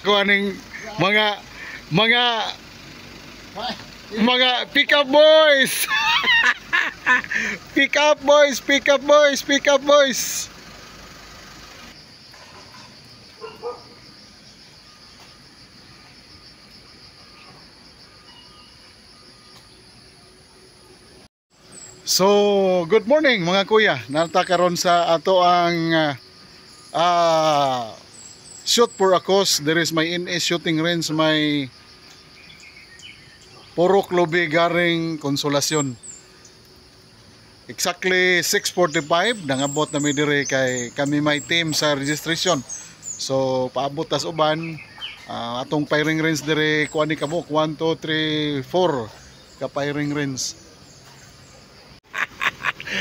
Kuaning mga pick up boys. Pick up boys, pick up boys, pick up boys. So, good morning mga kuya. Narta karon sa ato ang shoot for a cause. There is my NS shooting range, may Purok Lobe Garing Konsolasyon. Exactly 6:45 nangabot na mi dire kay kami may team sa registration. So paabot tas uban atong firing range dire kuani kamo 1 2 3 4 ka firing range.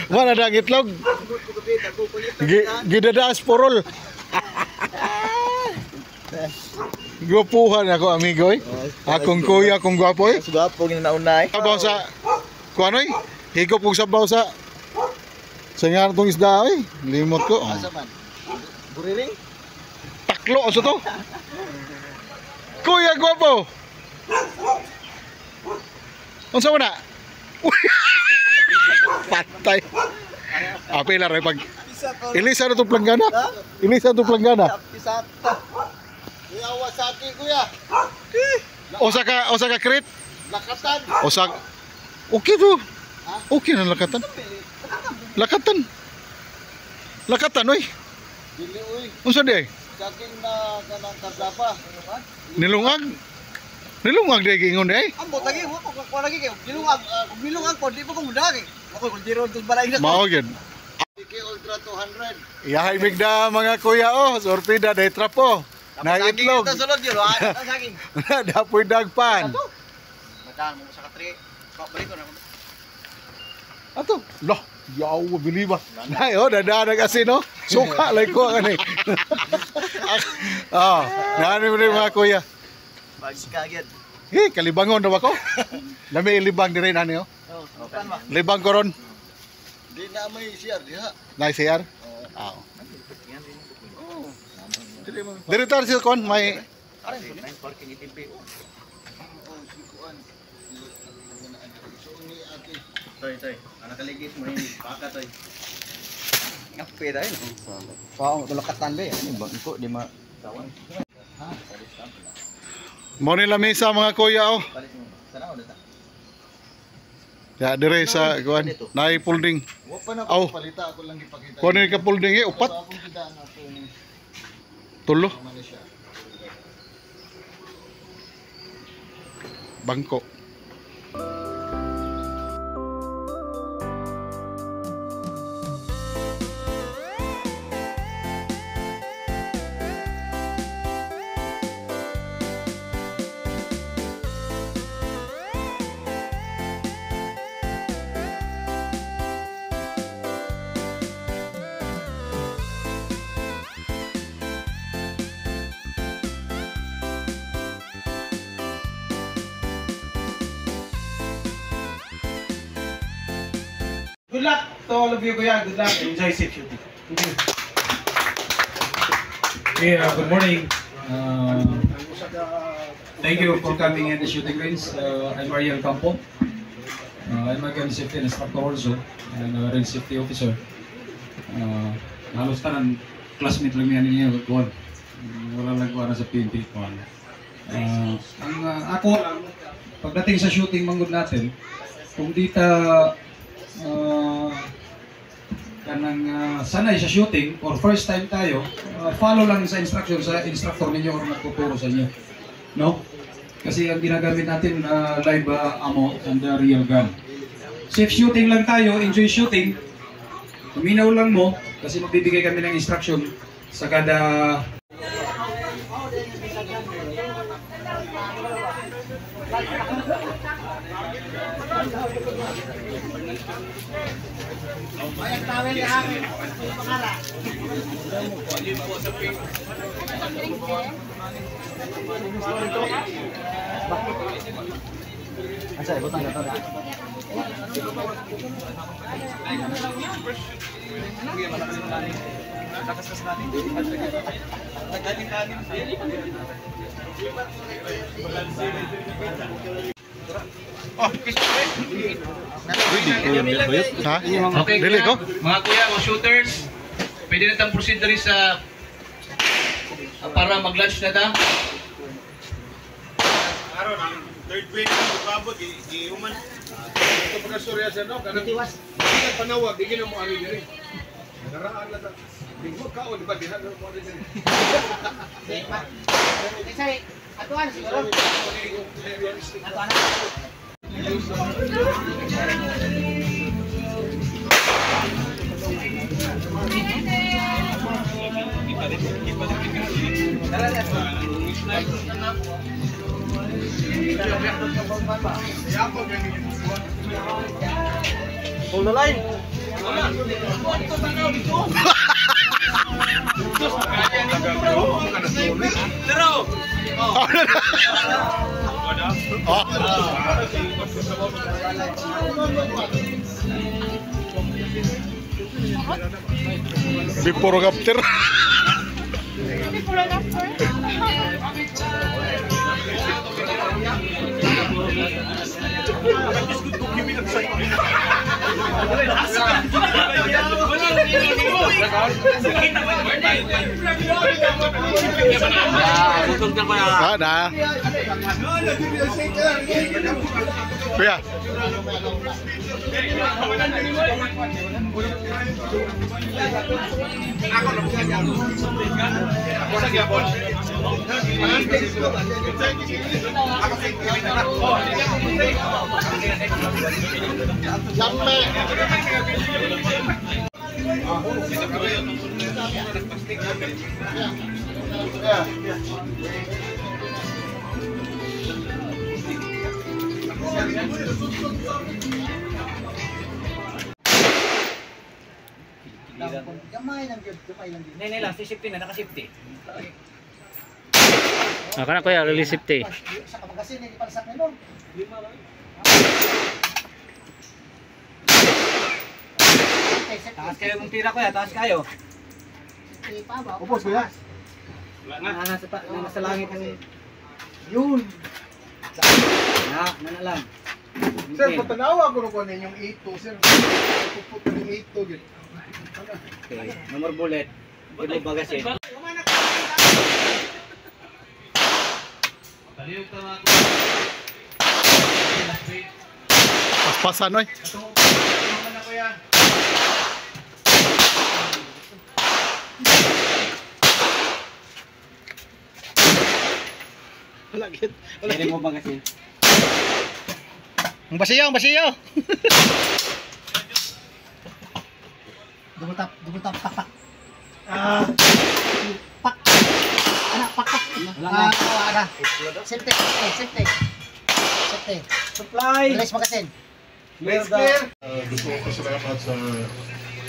Wala na itlog. Gidadaas porol. Gwapuhan ako amigo eh. Akong kuya, akong gwapo eh. Gwapo gini naunay. Sabaw sa kuanoy? Higop og sabaw sa nga tong isda eh. Limot ko. Asa man? Buriling? Taklo sa to. Kuya gwapo. Unsa man na? Patay. Apila ray pag ilisa na to planggana. Ilisa to planggana. Pisata. Iyawa sa akin kuya. Osa ka crit. Lakatan. Osa. Okay to. Okay na lakatan. Lakatan. Lakatan oy. Dili oy. Unsa di? Sa akin na kanang kaslapa. Nilungag. Nilungag di gingon eh. Ambo tagi mo ko lagi kay bilungag ko di pa ko mudagi. Ako kun diro tud balay na. Mao gyud. DK Ultra 200. Iyahay bigda mga kuya oh, sorprida day trapo. Na itlog. Ito sulod yun, saging. Dapoy dagpan. Madang mo sa katri. Balik ko na. Ato. Lah, yaw biliba. Nay oh, dada kasi no. Suka lay ko kani. Ah, nani mo mga kuya. Pagkagid. Kalibangon daw ako. Lami libang dire nani oh. Libang koron. Di na may share diha. Nay CR. Director si kon may parking itimpi. Toy. Anak kaligis mo ini pakat toy. Ngape dai. Pao tulakatan be. Ini bangko di ma tawan. mo nila mesa mga kuya oh. Sana udah ta. Ya dire sa kuan nay folding. Wa pa na Aw. palita ako lang gipakita. Kuan ni ka folding eh upat. Tulo. Bangko. Good luck to all of you, kuya. Good luck. Enjoy safe shooting. Okay, good morning. Thank you for coming in the shooting range. I'm Marian Campo. I'm a gun safety instructor also and a range safety officer. Halos tanan classmate lang yan niya. Wala lang ko sa PNP. Ako lang, pagdating sa shooting manggod natin, kung di ta kanang sanay sa shooting or first time tayo, follow lang sa instruction sa instructor ninyo or nagtuturo sa inyo, no? Kasi ang ginagamit natin live ammo and real gun. Safe shooting lang tayo, enjoy shooting. Kuminaw lang mo kasi magbibigay kami ng instruction sa kada Ayang tawel ni akin. Pakala. Asa ibutang ka ta. Ha? Okay, Dili ko? mga kuya, mga shooters, pwede na tayong proceed rin sa para mag-lunch na ta. Aron ang third grade ng babot iuman. Ito pagkastorya sa no kanang tiwas. Hindi panawag di gina mo ari diri. Naraan na ta. Bingo ka o di ba diha mo ari diri. Say, atuan siguro. Atuan. Hold the line. Before after. Ada. Kuya. Gamay lang gyud, gamay lang gyud. Nay lang, si safety na, naka-safety. Kana kuya, release safety. Sa kamagasin ni palsak nilo. Taas kayo ng tira ko ya, taas kayo. Upos ko ya. Nasa langit ang Yun. na lang. Sir, patanawa ko ko ninyong 8 sir. Puput ng 8 gid. Okay, number bullet. Ibo bagasin. Paspasan oy. Pwede mo bagasin. Ang basiyo. Dugutap, pak. Pak. Anak pak. Ada. Safety. Supply. Release magasin. Clear. Gusto ko pasalamat sa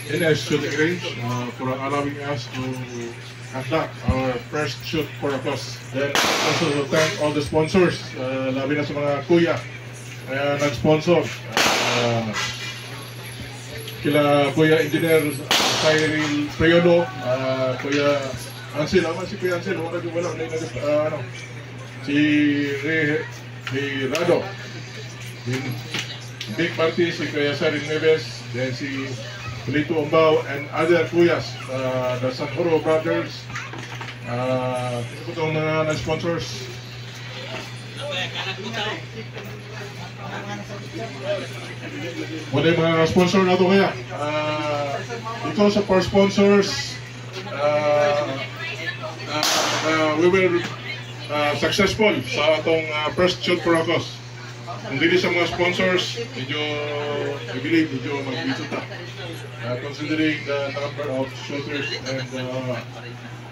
NS Shooting Range for allowing us to conduct our first shoot for a cause. Then also to thank all the sponsors, labi na sa mga kuya kaya nag-sponsor. Kila Kuya Engineer Cyril Priolo, Kuya Ansel, si Kuya Ansel, si Rado, Big Party, si Kuya Sarin Neves, then si Polito Umbao, and other Kuyas, the Sanjuro Brothers, ito itong mga sponsors. Muna yung mga sponsor na ito kaya. Because of our sponsors, we will successful sa itong first shoot for a cause. Kung hindi sa mga sponsors, medyo, I believe, medyo mag-bisot na. Considering the number of shooters and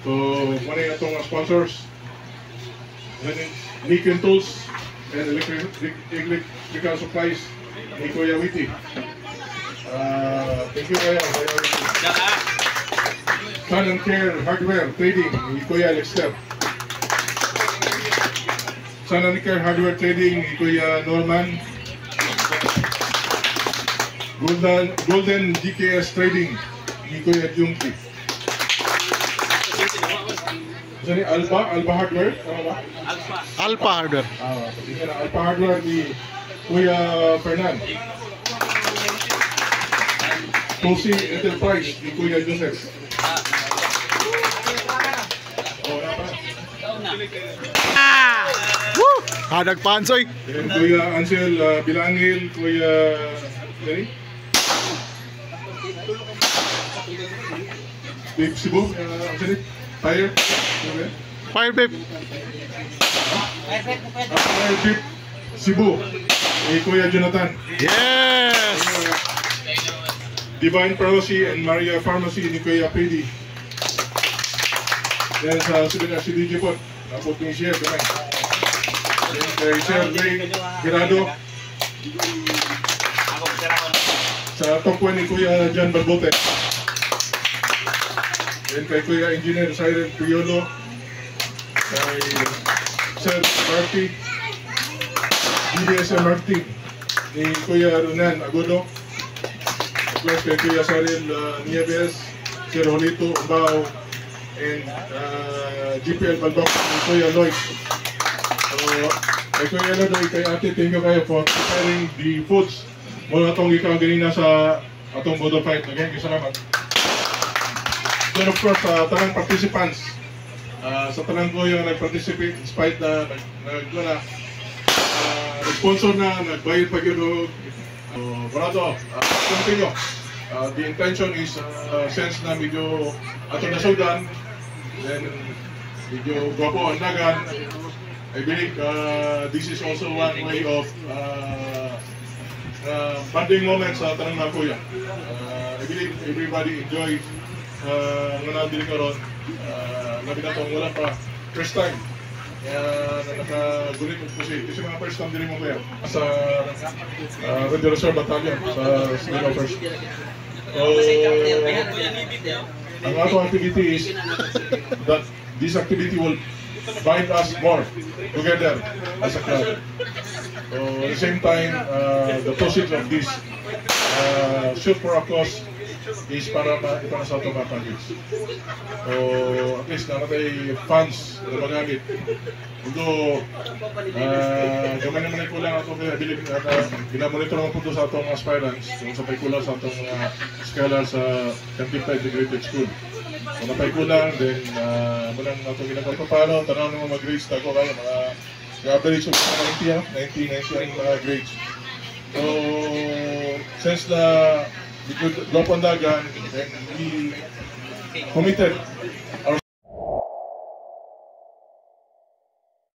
so, muna yung itong sponsors. Nikon Tools and electrical supplies ni Kuya Witty. Thank you Kuya. Sun and Care Hardware Trading ni Kuya Lexter. Sun and Care Hardware Trading ni Kuya Norman. Golden GKS Trading ni Kuya Junki. Sorry, Alba Hardware. Tama ba? Alpha Hardware. Dito na, Alpha Hardware ni Kuya Fernan. Tulsi Enterprise ni Kuya Joseph. Woo! Hadag pansoy. Then Kuya Ansel Bilangil, Kuya Dari. Dave Cebu, Ansel, Fire. Fire Babe. Fire Jeep Cebu, ni Kuya Jonathan. Yes! Divine Pharmacy and Maria Pharmacy ni Kuya Pedi. Then sa Subinar si DJ po, napot yung share kamay. Then kay Sir Ray Girado. Sa tokwa ni Kuya John Barbote. Then kay Kuya Engineer Siren Priolo. Kay Sir Marty. DBS Marty. Ni Kuya Ronan Agudo. Plus kay Kuya Saril Nieves, Sir Holito Umbao, and GPL Balbok, and Kuya Lloyd. So, kay Kuya Lloyd, kay Ate, thank you kayo for preparing the foods. Mula itong ikaw ganina sa atong Bodo Fight. Again, salamat. Then of course, tanang participants, sa tanang ko yung nag-participate, despite na nag-sponsor na, nagbayad pa yun. Brado, continue. The intention is since na medyo ato na sudan, then medyo gwapo ang dagan, I believe this is also one way of bonding moments sa tanang mga kuya. I believe everybody enjoyed nga nabili karon. Labi na itong wala pa first time. Kaya nakagulit po siya. Kasi mga first time din mo kaya sa Radio Reserve Battalion sa Signal First. So, ang ato activity is that this activity will bind us more together as a club. So, at the same time, the proceeds of this shoot for a cause is para sa ato mga package. So, at least namatay funds na magamit. Although, gamay naman ay kulang ato kaya bilib ginamonitor naman po sa atong aspirants kung sa kulang sa atong skala sa Cantipa Integrated School. Kung napay kulang, then munang atong ginagpapapalo, tanaw naman mag-grades na ko kaya mga average of 90 ang mga grades. So, since na we could drop on dagan, and we committed